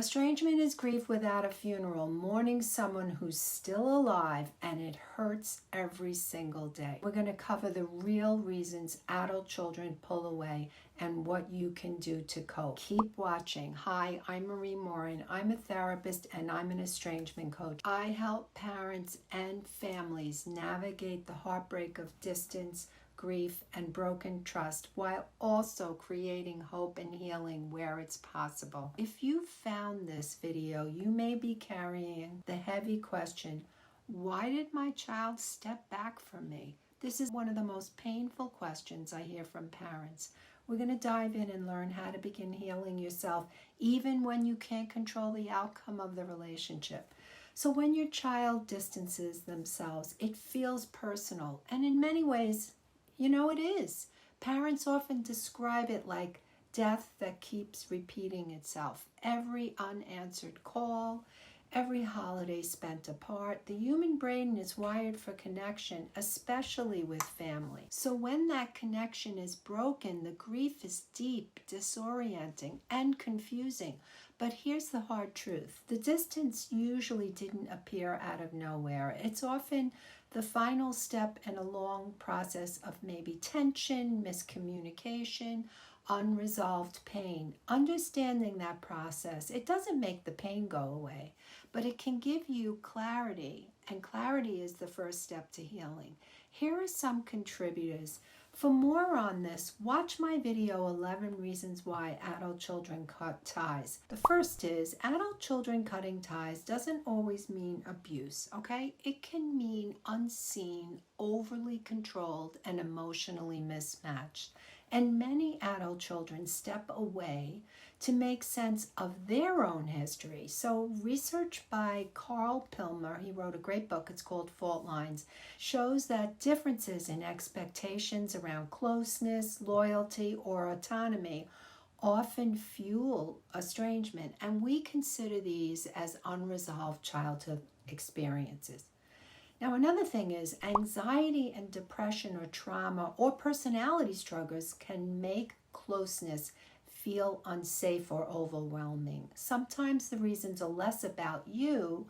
Estrangement is grief without a funeral, mourning someone who's still alive, and it hurts every single day. We're going to cover the real reasons adult children pull away and what you can do to cope. Keep watching. Hi, I'm Marie Morin. I'm a therapist and I'm an estrangement coach. I help parents and families navigate the heartbreak of distance, grief, and broken trust, while also creating hope and healing where it's possible. If you found this video, you may be carrying the heavy question, why did my child step back from me? This is one of the most painful questions I hear from parents. We're going to dive in and learn how to begin healing yourself, even when you can't control the outcome of the relationship. So when your child distances themselves, it feels personal, and in many ways, it is. Parents often describe it like death that keeps repeating itself. Every unanswered call, every holiday spent apart. The human brain is wired for connection, especially with family. So when that connection is broken, the grief is deep, disorienting, and confusing. But here's the hard truth. The distance usually didn't appear out of nowhere. It's often the final step in a long process of maybe tension, miscommunication, unresolved pain. Understanding that process, it doesn't make the pain go away, but it can give you clarity, and clarity is the first step to healing. Here are some contributors. For more on this, watch my video 11 Reasons Why Adult Children Cut Ties. The first is, adult children cutting ties doesn't always mean abuse, okay? It can mean unseen, overly controlled, and emotionally mismatched. And many adult children step away to make sense of their own history. So research by Carl Pilmer, he wrote a great book, it's called Fault Lines, shows that differences in expectations around closeness, loyalty, or autonomy often fuel estrangement, and we consider these as unresolved childhood experiences. Now, another thing is anxiety and depression or trauma or personality struggles can make closeness feel unsafe or overwhelming. Sometimes the reasons are less about you,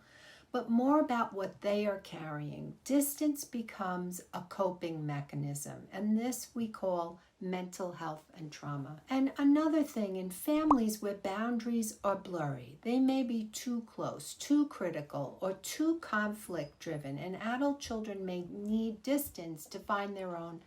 but more about what they are carrying. Distance becomes a coping mechanism, and this we call mental health and trauma. And another thing, in families where boundaries are blurry, they may be too close, too critical, or too conflict-driven, and adult children may need distance to find their own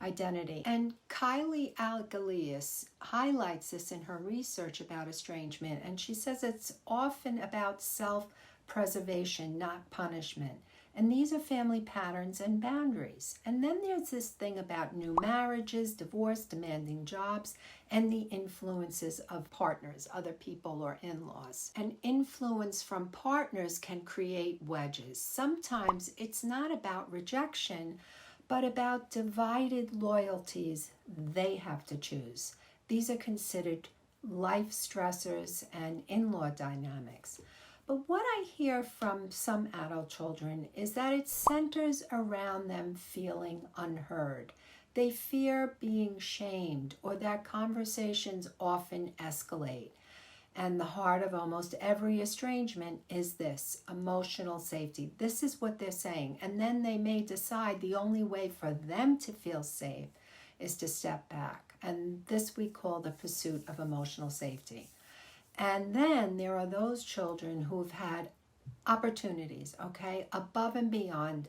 identity. And Kylie Algalius highlights this in her research about estrangement, and she says it's often about self-preservation, not punishment. And these are family patterns and boundaries. And then there's this thing about new marriages, divorce, demanding jobs, and the influences of partners, other people, or in-laws. And influence from partners can create wedges. Sometimes it's not about rejection, but about divided loyalties they have to choose. These are considered life stressors and in-law dynamics. But what I hear from some adult children is that it centers around them feeling unheard. They fear being shamed, or that conversations often escalate. And the heart of almost every estrangement is this, emotional safety. This is what they're saying. And then they may decide the only way for them to feel safe is to step back. And this we call the pursuit of emotional safety. And then there are those children who've had opportunities, okay, above and beyond,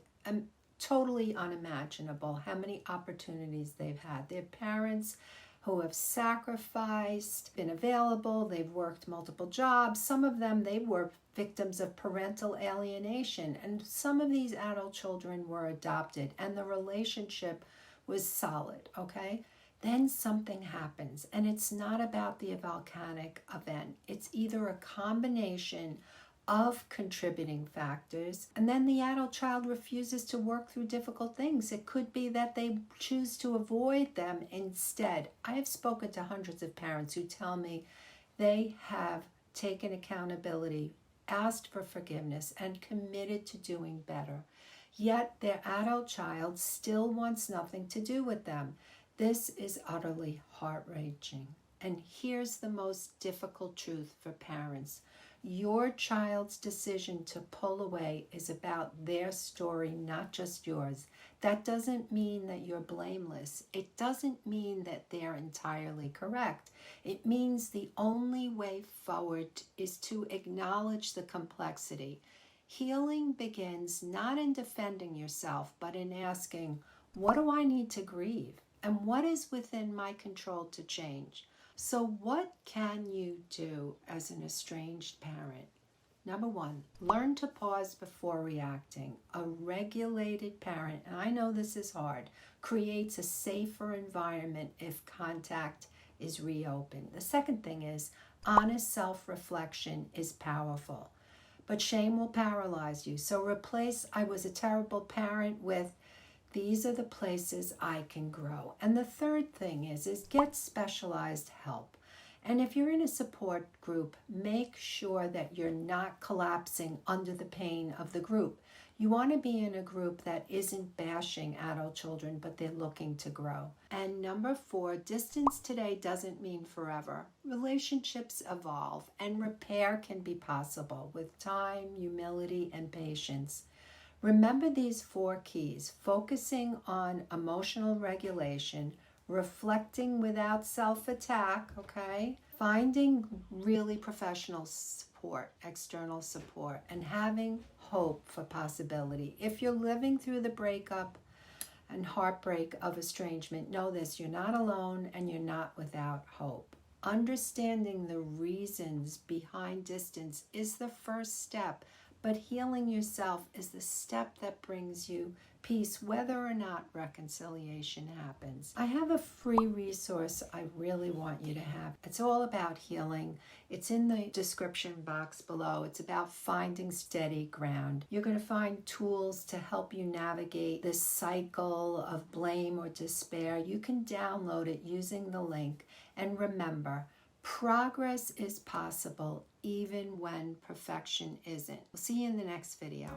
totally unimaginable how many opportunities they've had. Their parents who have sacrificed, been available, they've worked multiple jobs. Some of them, they were victims of parental alienation. And some of these adult children were adopted, and the relationship was solid, okay? Then something happens, and it's not about the volcanic event. It's either a combination of contributing factors, and then the adult child refuses to work through difficult things. It could be that they choose to avoid them instead. I have spoken to hundreds of parents who tell me they have taken accountability, asked for forgiveness, and committed to doing better. Yet their adult child still wants nothing to do with them. This is utterly heart-wrenching. And here's the most difficult truth for parents. Your child's decision to pull away is about their story, not just yours. That doesn't mean that you're blameless. It doesn't mean that they're entirely correct. It means the only way forward is to acknowledge the complexity. Healing begins not in defending yourself, but in asking, what do I need to grieve? And what is within my control to change? So what can you do as an estranged parent? Number one, learn to pause before reacting. A regulated parent, and I know this is hard, creates a safer environment if contact is reopened. The second thing is honest self-reflection is powerful, but shame will paralyze you. So replace "I was a terrible parent" with "these are the places I can grow." And the third thing is get specialized help. And if you're in a support group, make sure that you're not collapsing under the pain of the group. You want to be in a group that isn't bashing adult children, but they're looking to grow. And number 4, distance today doesn't mean forever. Relationships evolve, and repair can be possible with time, humility, and patience. Remember these 4 keys: focusing on emotional regulation, reflecting without self-attack, okay? Finding really professional support, external support, and having hope for possibility. If you're living through the breakup and heartbreak of estrangement, know this: you're not alone and you're not without hope. Understanding the reasons behind distance is the first step, but healing yourself is the step that brings you peace, whether or not reconciliation happens. I have a free resource I really want you to have. It's all about healing. It's in the description box below. It's about finding steady ground. You're going to find tools to help you navigate this cycle of blame or despair. You can download it using the link. And remember, progress is possible even when perfection isn't. We'll see you in the next video.